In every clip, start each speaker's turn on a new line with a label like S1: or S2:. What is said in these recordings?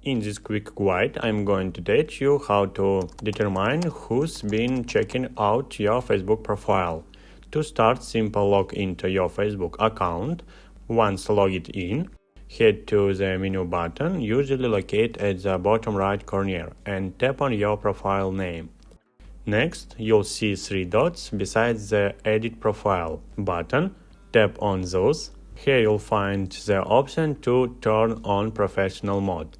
S1: In this quick guide, I'm going to teach you how to determine who's been checking out your Facebook profile. To start, simply log into your Facebook account. Once logged in, head to the menu button, usually located at the bottom right corner, and tap on your profile name. Next, you'll see three dots beside the Edit Profile button. Tap on those. Here you'll find the option to turn on professional mode.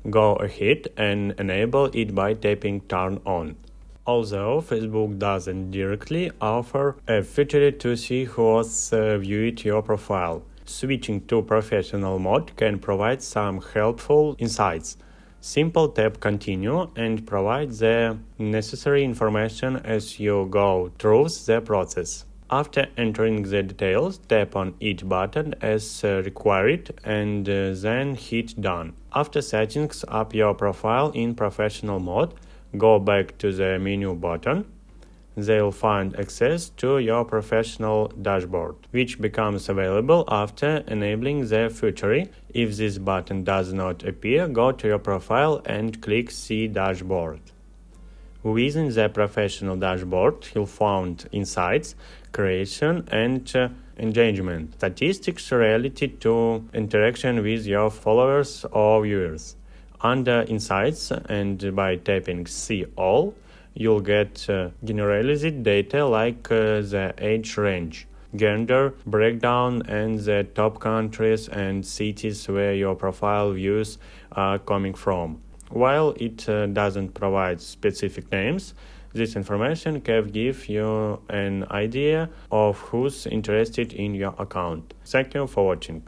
S1: Go ahead and enable it by tapping Turn On. Although Facebook doesn't directly offer a feature to see who's viewed your profile, switching to professional mode can provide some helpful insights. Simple tap Continue and provide the necessary information as you go through the process. After entering the details, tap on each button as required and then hit Done. After setting up your profile in professional mode, go back to the menu button. They'll find access to your professional dashboard, which becomes available after enabling the feature. If this button does not appear, go to your profile and click See Dashboard. Within the professional dashboard, you'll find insights, creation, and engagement, statistics related to interaction with your followers or viewers. Under Insights and by tapping See All, you'll get generalized data like the age range, gender breakdown, and the top countries and cities where your profile views are coming from. While it doesn't provide specific names, this information can give you an idea of who's interested in your account. Thank you for watching.